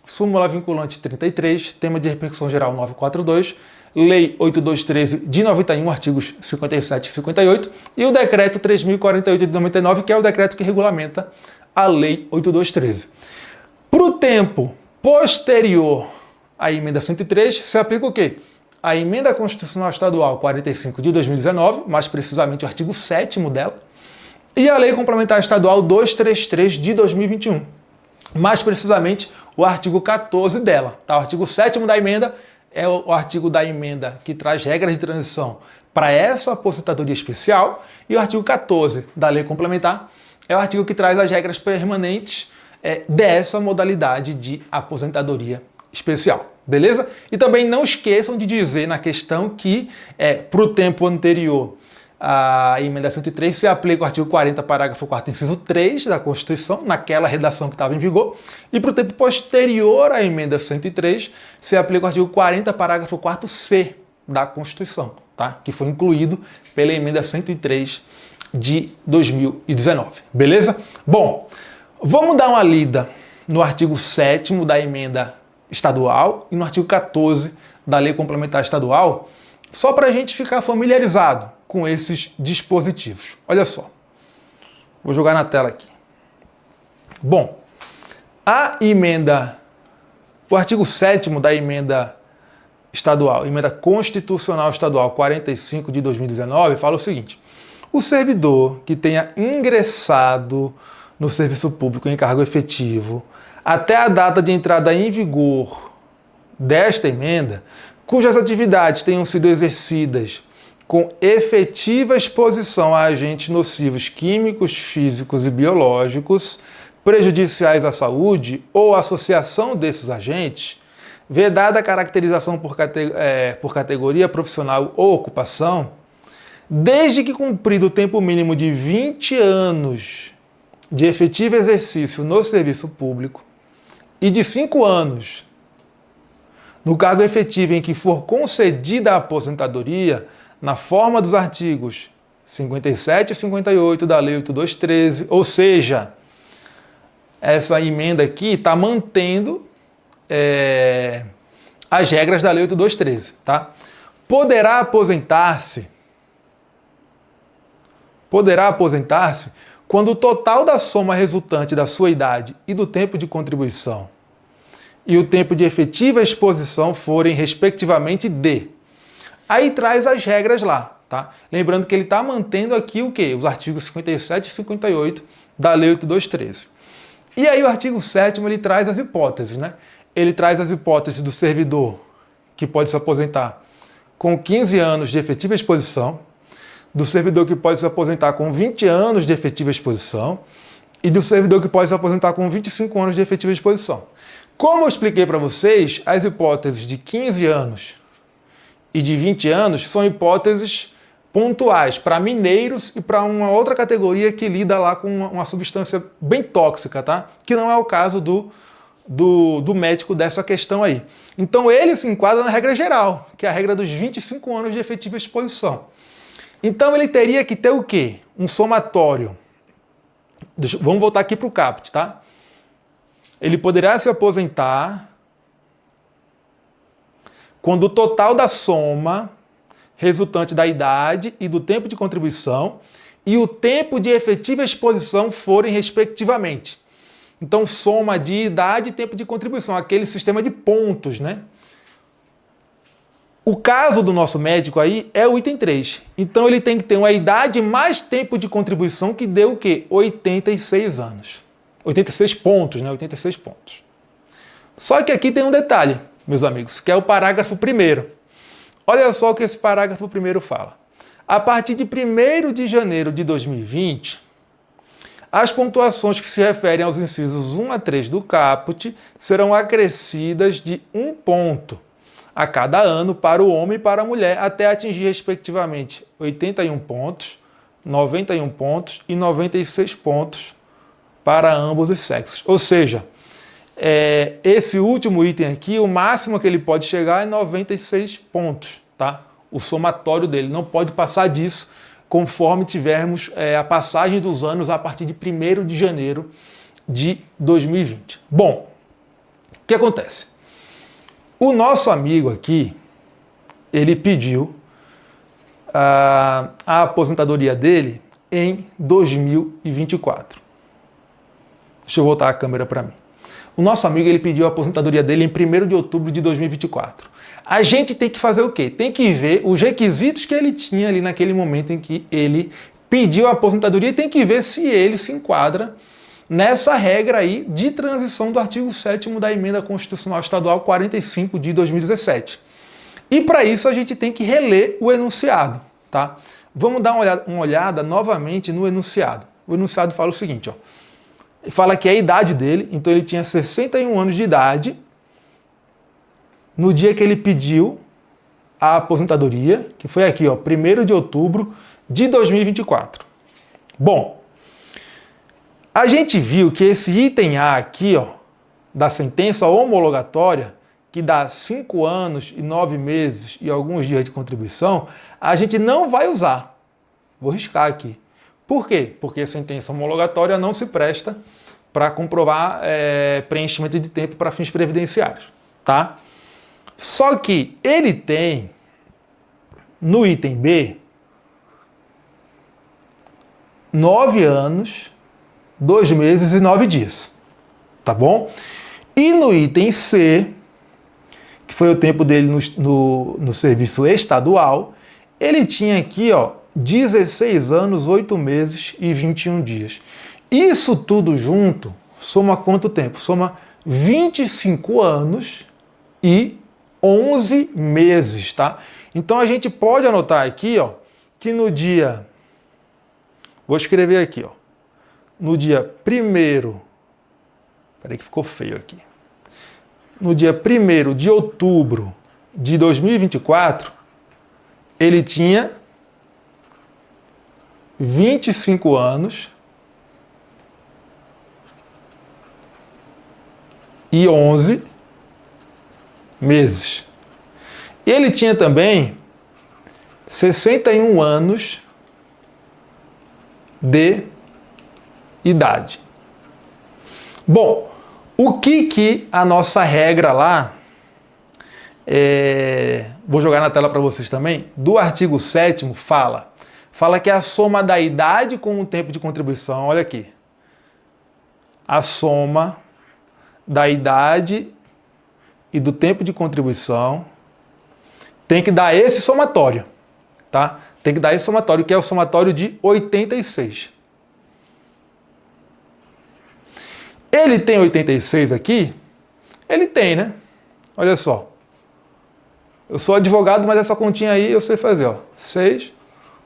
súmula vinculante 33, tema de repercussão geral 942, Lei 8213 de 91, artigos 57 e 58, e o Decreto 3048 de 99, que é o decreto que regulamenta a Lei 8213. Para o tempo posterior à Emenda 103, se aplica o quê? A Emenda Constitucional Estadual 45 de 2019, mais precisamente o artigo 7º dela, e a Lei Complementar Estadual 233 de 2021, mais precisamente o artigo 14 dela. Tá? O artigo 7º da emenda é o artigo da emenda que traz regras de transição para essa aposentadoria especial, e o artigo 14 da Lei Complementar é o artigo que traz as regras permanentes dessa modalidade de aposentadoria especial. Beleza? E também não esqueçam de dizer na questão que para o tempo anterior a Emenda 103 se aplica o artigo 40, parágrafo 4º, inciso 3 da Constituição, naquela redação que estava em vigor, e para o tempo posterior à Emenda 103 se aplica o artigo 40, parágrafo 4º da Constituição, tá? Que foi incluído pela Emenda 103 de 2019. Beleza? Bom, vamos dar uma lida no artigo 7º da Emenda Estadual e no artigo 14 da Lei Complementar Estadual, só para a gente ficar familiarizado com esses dispositivos. Olha só. Vou jogar na tela aqui. Bom, o artigo 7º da Emenda Estadual, Emenda Constitucional Estadual 45 de 2019, fala o seguinte: o servidor que tenha ingressado no serviço público em cargo efetivo até a data de entrada em vigor desta emenda, cujas atividades tenham sido exercidas com efetiva exposição a agentes nocivos químicos, físicos e biológicos, prejudiciais à saúde ou associação desses agentes, vedada a caracterização por categoria profissional ou ocupação, desde que cumprido o tempo mínimo de 20 anos de efetivo exercício no serviço público e de 5 anos no cargo efetivo em que for concedida a aposentadoria, na forma dos artigos 57 e 58 da Lei 8213, ou seja, essa emenda aqui está mantendo as regras da Lei 8213, tá? Poderá aposentar-se quando o total da soma resultante da sua idade e do tempo de contribuição e o tempo de efetiva exposição forem, respectivamente, de... Aí traz as regras lá, tá? Lembrando que ele está mantendo aqui o quê? Os artigos 57 e 58 da Lei 8213. E aí o artigo 7º ele traz as hipóteses, né? Ele traz as hipóteses do servidor que pode se aposentar com 15 anos de efetiva exposição, do servidor que pode se aposentar com 20 anos de efetiva exposição e do servidor que pode se aposentar com 25 anos de efetiva exposição. Como eu expliquei para vocês, as hipóteses de 15 anos e de 20 anos são hipóteses pontuais para mineiros e para uma outra categoria que lida lá com uma substância bem tóxica, tá? Que não é o caso do do médico dessa questão aí. Então ele se enquadra na regra geral, que é a regra dos 25 anos de efetiva exposição. Então ele teria que ter o quê? Um somatório. Vamos voltar aqui para o CAPT, tá? Ele poderá se aposentar quando o total da soma resultante da idade e do tempo de contribuição e o tempo de efetiva exposição forem respectivamente. Então, soma de idade e tempo de contribuição, aquele sistema de pontos, né? O caso do nosso médico aí é o item 3. Então, ele tem que ter uma idade mais tempo de contribuição que deu o quê? 86 anos. 86 pontos, né? 86 pontos. Só que aqui tem um detalhe, meus amigos, que é o parágrafo 1º. Olha só o que esse parágrafo 1º fala. A partir de 1º de janeiro de 2020, as pontuações que se referem aos incisos 1 a 3 do caput serão acrescidas de 1 ponto a cada ano para o homem e para a mulher, até atingir, respectivamente, 81 pontos, 91 pontos e 96 pontos para ambos os sexos. Ou seja, esse último item aqui, o máximo que ele pode chegar é 96 pontos, tá? O somatório dele não pode passar disso, conforme tivermos a passagem dos anos a partir de 1º de janeiro de 2020. Bom, o que acontece? O nosso amigo aqui, ele pediu a aposentadoria dele em 2024. Deixa eu voltar a câmera para mim. O nosso amigo, ele pediu a aposentadoria dele em 1º de outubro de 2024. A gente tem que fazer o quê? Tem que ver os requisitos que ele tinha ali naquele momento em que ele pediu a aposentadoria e tem que ver se ele se enquadra nessa regra aí de transição do artigo 7º da Emenda Constitucional Estadual 45 de 2017. E para isso a gente tem que reler o enunciado, tá? Vamos dar uma olhada novamente no enunciado. O enunciado fala o seguinte, ó. Fala que é a idade dele, então ele tinha 61 anos de idade no dia que ele pediu a aposentadoria, que foi aqui, ó, 1º de outubro de 2024. Bom, a gente viu que esse item A aqui, ó, da sentença homologatória, que dá 5 anos e 9 meses e alguns dias de contribuição, a gente não vai usar. Vou riscar aqui. Por quê? Porque a sentença homologatória não se presta para comprovar preenchimento de tempo para fins previdenciários, tá? Só que ele tem, no item B, 9 anos, 2 meses e 9 dias, tá bom? E no item C, que foi o tempo dele no serviço estadual, ele tinha aqui, ó, 16 anos, 8 meses e 21 dias. Isso tudo junto soma quanto tempo? Soma 25 anos e 11 meses, tá? Então a gente pode anotar aqui, ó, que no dia... Vou escrever aqui, ó. No dia 1º... Peraí que ficou feio aqui. No dia 1º de outubro de 2024, ele tinha 25 anos e 11 meses. E ele tinha também 61 anos de idade. Bom, o que a nossa regra lá, vou jogar na tela para vocês também, do artigo 7º fala? Fala que a soma da idade com o tempo de contribuição, olha aqui, a soma da idade e do tempo de contribuição tem que dar esse somatório, tá? Tem que dar esse somatório, que é o somatório de 86. Ele tem 86 aqui? Ele tem, né? Olha só. Eu sou advogado, mas essa continha aí eu sei fazer, ó. 6,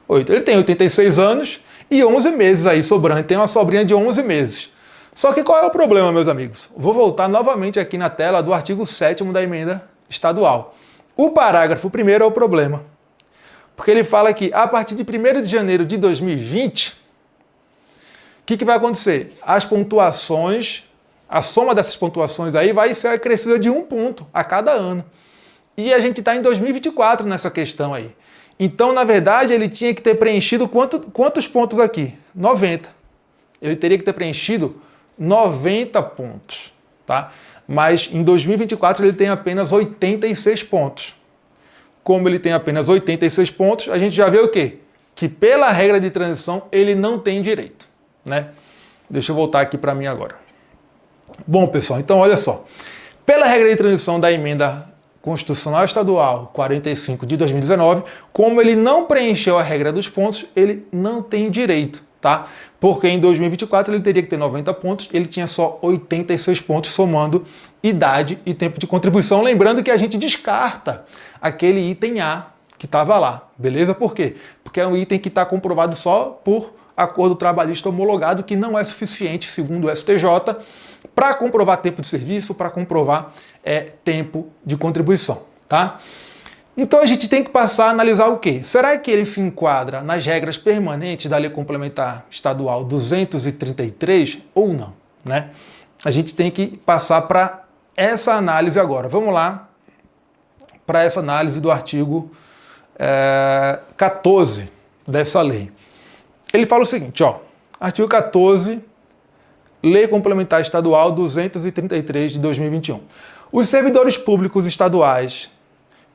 8. Ele tem 86 anos e 11 meses aí sobrando. Ele tem uma sobrinha de 11 meses. Só que qual é o problema, meus amigos? Vou voltar novamente aqui na tela do artigo 7º da emenda estadual. O parágrafo 1º é o problema. Porque ele fala que a partir de 1º de janeiro de 2020, o que vai acontecer? As pontuações A soma dessas pontuações aí vai ser acrescida de 1 ponto a cada ano. E a gente está em 2024 nessa questão aí. Então, na verdade, ele tinha que ter preenchido quantos pontos aqui? 90. Ele teria que ter preenchido 90 pontos, tá? Mas em 2024 ele tem apenas 86 pontos. Como ele tem apenas 86 pontos, a gente já vê o quê? Que pela regra de transição ele não tem direito, né? Deixa eu voltar aqui para mim agora. Bom, pessoal, então olha só. Pela regra de transição da emenda Constitucional Estadual 45 de 2019, como ele não preencheu a regra dos pontos, ele não tem direito, tá? Porque em 2024 ele teria que ter 90 pontos, ele tinha só 86 pontos, somando idade e tempo de contribuição. Lembrando que a gente descarta aquele item A que estava lá, beleza? Por quê? Porque é um item que está comprovado só por acordo trabalhista homologado, que não é suficiente, segundo o STJ, para comprovar tempo de serviço, para comprovar tempo de contribuição, tá? Então a gente tem que passar a analisar o quê? Será que ele se enquadra nas regras permanentes da Lei Complementar Estadual 233 ou não, né? A gente tem que passar para essa análise agora. Vamos lá para essa análise do artigo 14 dessa lei. Ele fala o seguinte, ó, artigo 14, Lei Complementar Estadual 233 de 2021. Os servidores públicos estaduais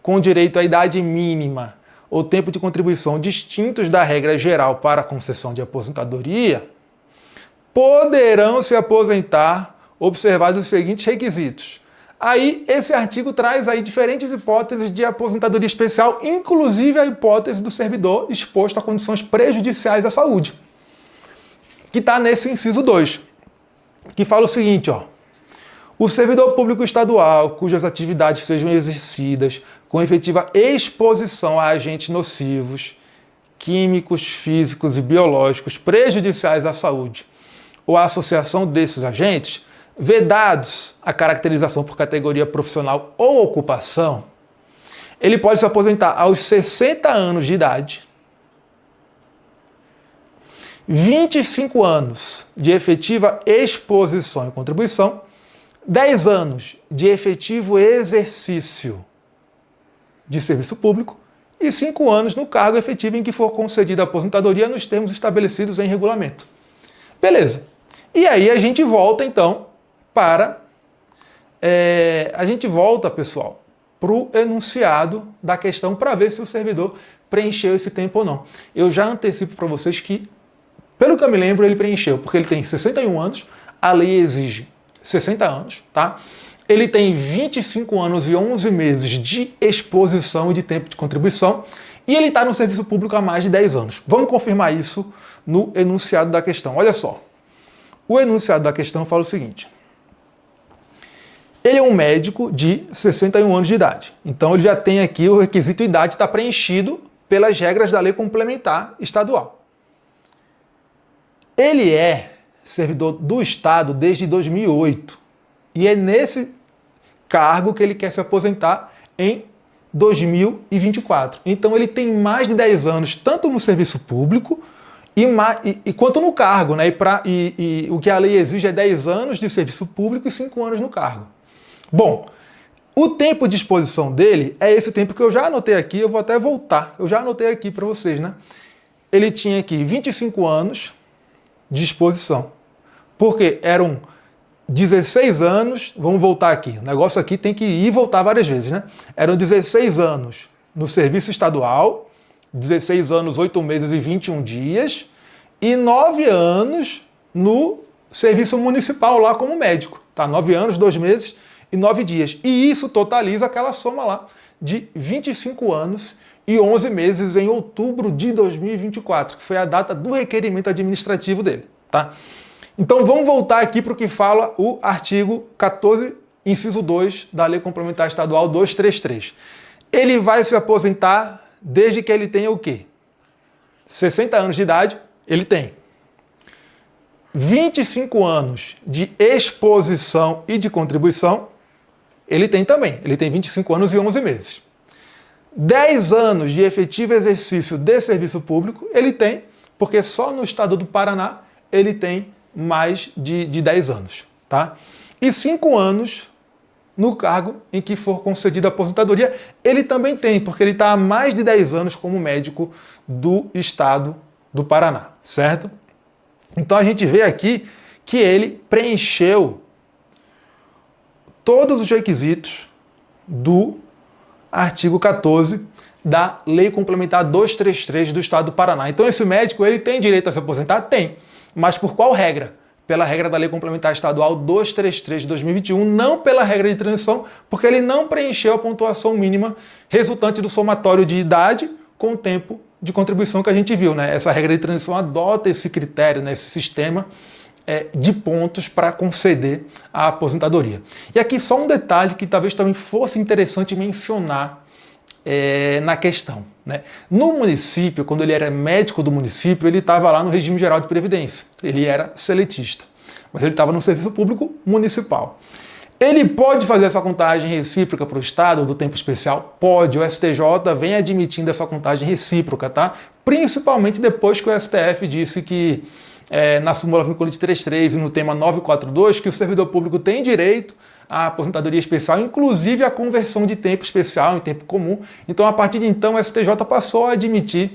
com direito à idade mínima ou tempo de contribuição distintos da regra geral para a concessão de aposentadoria poderão se aposentar observados os seguintes requisitos. Aí, esse artigo traz aí diferentes hipóteses de aposentadoria especial, inclusive a hipótese do servidor exposto a condições prejudiciais à saúde, que está nesse inciso 2, que fala o seguinte, ó. O servidor público estadual, cujas atividades sejam exercidas com efetiva exposição a agentes nocivos, químicos, físicos e biológicos prejudiciais à saúde, ou a associação desses agentes, vedados a caracterização por categoria profissional ou ocupação, ele pode se aposentar aos 60 anos de idade, 25 anos de efetiva exposição e contribuição, 10 anos de efetivo exercício de serviço público e 5 anos no cargo efetivo em que for concedida a aposentadoria nos termos estabelecidos em regulamento. Beleza. E aí a gente volta, então, pessoal, para o enunciado da questão para ver se o servidor preencheu esse tempo ou não. Eu já antecipo para vocês que, pelo que eu me lembro, ele preencheu, porque ele tem 61 anos, a lei exige 60 anos, tá? Ele tem 25 anos e 11 meses de exposição e de tempo de contribuição, e ele está no serviço público há mais de 10 anos. Vamos confirmar isso no enunciado da questão. Olha só. O enunciado da questão fala o seguinte. Ele é um médico de 61 anos de idade. Então ele já tem aqui o requisito de idade, está preenchido pelas regras da Lei Complementar Estadual. Ele é servidor do Estado desde 2008 e é nesse cargo que ele quer se aposentar em 2024. Então ele tem mais de 10 anos, tanto no serviço público quanto no cargo, né? E o que a lei exige é 10 anos de serviço público e 5 anos no cargo. Bom, o tempo de exposição dele é esse tempo que eu já anotei aqui, eu vou até voltar, eu já anotei aqui para vocês, né? Ele tinha aqui 25 anos de exposição, porque eram 16 anos, vamos voltar aqui, o negócio aqui tem que ir e voltar várias vezes, né? Eram 16 anos no serviço estadual, 16 anos, 8 meses e 21 dias, e 9 anos no serviço municipal lá como médico, tá? 9 anos, 2 meses e 9 dias. E isso totaliza aquela soma lá de 25 anos e 11 meses em outubro de 2024, que foi a data do requerimento administrativo dele, tá? Então vamos voltar aqui para o que fala o artigo 14, inciso 2 da Lei Complementar Estadual 233. Ele vai se aposentar desde que ele tenha o quê? 60 anos de idade, ele tem. 25 anos de exposição e de contribuição, ele tem também. Ele tem 25 anos e 11 meses. 10 anos de efetivo exercício de serviço público, ele tem, porque só no estado do Paraná ele tem mais de 10 anos, tá? e 5 anos no cargo em que for concedida a aposentadoria. Ele também tem, porque ele está há mais de 10 anos como médico do estado do Paraná, certo? Então a gente vê aqui que ele preencheu todos os requisitos do artigo 14 da Lei Complementar 233 do Estado do Paraná. Então esse médico, ele tem direito a se aposentar? Tem. Mas por qual regra? Pela regra da Lei Complementar Estadual 233 de 2021, não pela regra de transição, porque ele não preencheu a pontuação mínima resultante do somatório de idade com o tempo de contribuição que a gente viu, né? Essa regra de transição adota esse critério, né? Esse sistema de pontos para conceder a aposentadoria. E aqui só um detalhe que talvez também fosse interessante mencionar na questão, né? No município, quando ele era médico do município, ele estava lá no regime geral de previdência. Ele era seletista, mas ele estava no serviço público municipal. Ele pode fazer essa contagem recíproca para o Estado do tempo especial? Pode. O STJ vem admitindo essa contagem recíproca, tá? Principalmente depois que o STF disse que na súmula vinculante 33 e no tema 942, que o servidor público tem direito à aposentadoria especial, inclusive a conversão de tempo especial em tempo comum. Então, a partir de então, o STJ passou a admitir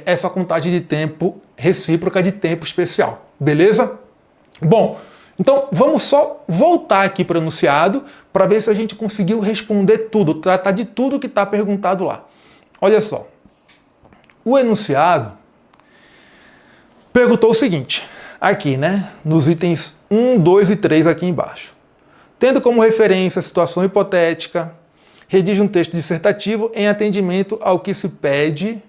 essa contagem de tempo recíproca de tempo especial. Beleza? Bom, então vamos só voltar aqui para o enunciado para ver se a gente conseguiu responder tudo, tratar de tudo que está perguntado lá. Olha só. O enunciado perguntou o seguinte, aqui, né, nos itens 1, 2 e 3 aqui embaixo. Tendo como referência a situação hipotética, redige um texto dissertativo em atendimento ao que se pede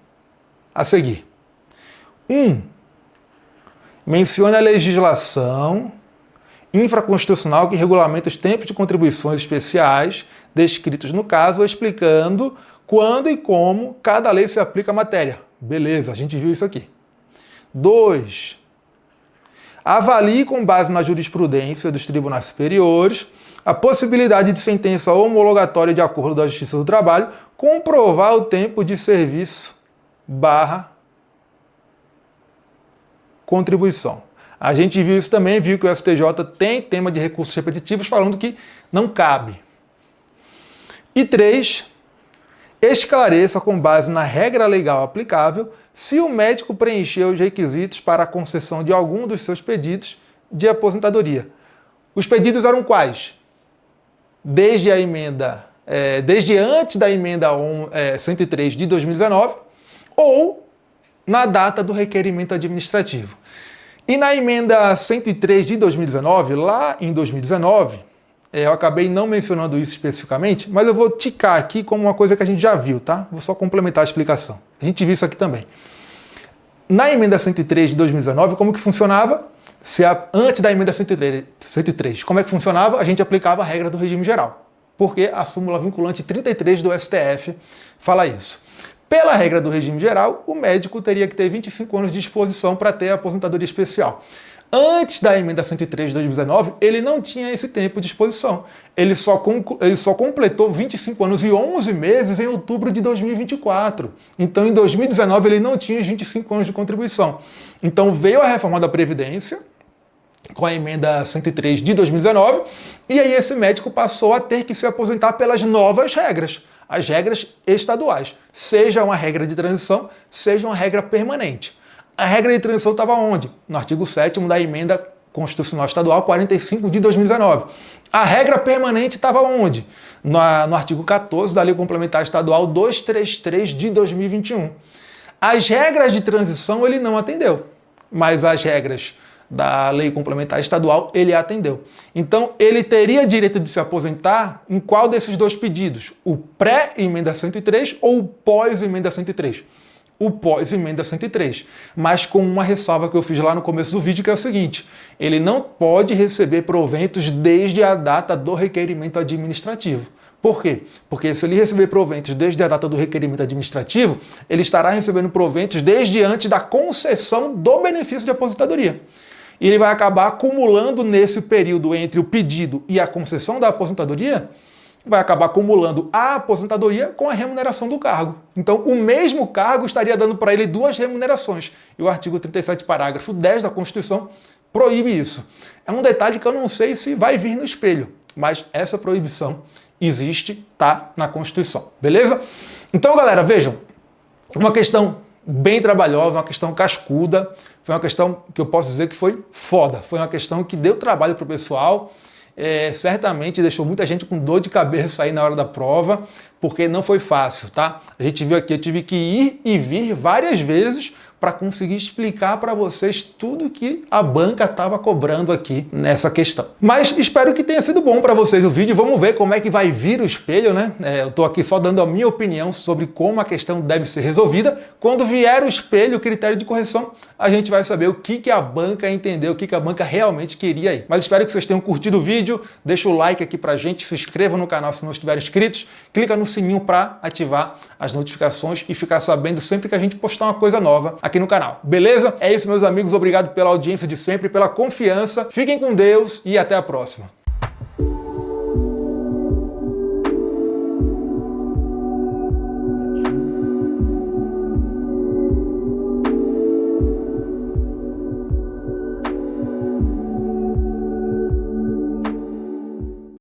a seguir. 1. Mencione a legislação infraconstitucional que regulamenta os tempos de contribuições especiais descritos no caso, explicando quando e como cada lei se aplica à matéria. Beleza, a gente viu isso aqui. 2. Avalie com base na jurisprudência dos tribunais superiores a possibilidade de sentença homologatória de acordo da Justiça do Trabalho comprovar o tempo de serviço / contribuição. A gente viu isso também, viu que o STJ tem tema de recursos repetitivos falando que não cabe. E 3. Esclareça com base na regra legal aplicável se o médico preencheu os requisitos para a concessão de algum dos seus pedidos de aposentadoria. Os pedidos eram quais? Desde antes da emenda 103 de 2019 ou na data do requerimento administrativo. E na emenda 103 de 2019, lá em 2019, eu acabei não mencionando isso especificamente, mas eu vou ticar aqui como uma coisa que a gente já viu, tá? Vou só complementar a explicação. A gente viu isso aqui também. Na emenda 103 de 2019, como que funcionava? Antes da emenda 103, como é que funcionava? A gente aplicava a regra do regime geral, porque a súmula vinculante 33 do STF fala isso. Pela regra do regime geral, o médico teria que ter 25 anos de exposição para ter a aposentadoria especial. Antes da emenda 103 de 2019, ele não tinha esse tempo de exposição. Ele só completou 25 anos e 11 meses em outubro de 2024. Então, em 2019, ele não tinha os 25 anos de contribuição. Então, veio a reforma da Previdência, com a emenda 103 de 2019, e aí esse médico passou a ter que se aposentar pelas novas regras, as regras estaduais, seja uma regra de transição, seja uma regra permanente. A regra de transição estava onde? No artigo 7º da emenda constitucional estadual 45 de 2019. A regra permanente estava onde? No artigo 14 da Lei Complementar Estadual 233 de 2021. As regras de transição ele não atendeu, mas as regras da Lei Complementar Estadual ele atendeu. Então, ele teria direito de se aposentar em qual desses dois pedidos? O pré-emenda 103 ou o pós-emenda 103? O pós-emenda 103, mas com uma ressalva que eu fiz lá no começo do vídeo, que é o seguinte: ele não pode receber proventos desde a data do requerimento administrativo. Por quê? Porque se ele receber proventos desde a data do requerimento administrativo, ele estará recebendo proventos desde antes da concessão do benefício de aposentadoria. E ele vai acabar acumulando nesse período entre o pedido e a concessão da aposentadoria, vai acabar acumulando a aposentadoria com a remuneração do cargo. Então, o mesmo cargo estaria dando para ele duas remunerações. E o artigo 37, parágrafo 10 da Constituição proíbe isso. É um detalhe que eu não sei se vai vir no espelho, mas essa proibição existe, tá na Constituição, beleza? Então, galera, vejam, uma questão bem trabalhosa, uma questão cascuda, foi uma questão que eu posso dizer que foi foda, foi uma questão que deu trabalho para o pessoal, certamente deixou muita gente com dor de cabeça aí na hora da prova, porque não foi fácil, tá? A gente viu aqui, eu tive que ir e vir várias vezes para conseguir explicar para vocês tudo que a banca estava cobrando aqui nessa questão. Mas espero que tenha sido bom para vocês o vídeo. Vamos ver como é que vai vir o espelho, né? Eu estou aqui só dando a minha opinião sobre como a questão deve ser resolvida. Quando vier o espelho, o critério de correção, a gente vai saber o que a banca entendeu, o que a banca realmente queria aí. Mas espero que vocês tenham curtido o vídeo. Deixa o like aqui pra gente, se inscreva no canal se não estiverem inscritos, clica no sininho para ativar as notificações e ficar sabendo sempre que a gente postar uma coisa nova aqui no canal. Beleza? É isso, meus amigos. Obrigado pela audiência de sempre, pela confiança. Fiquem com Deus e até a próxima.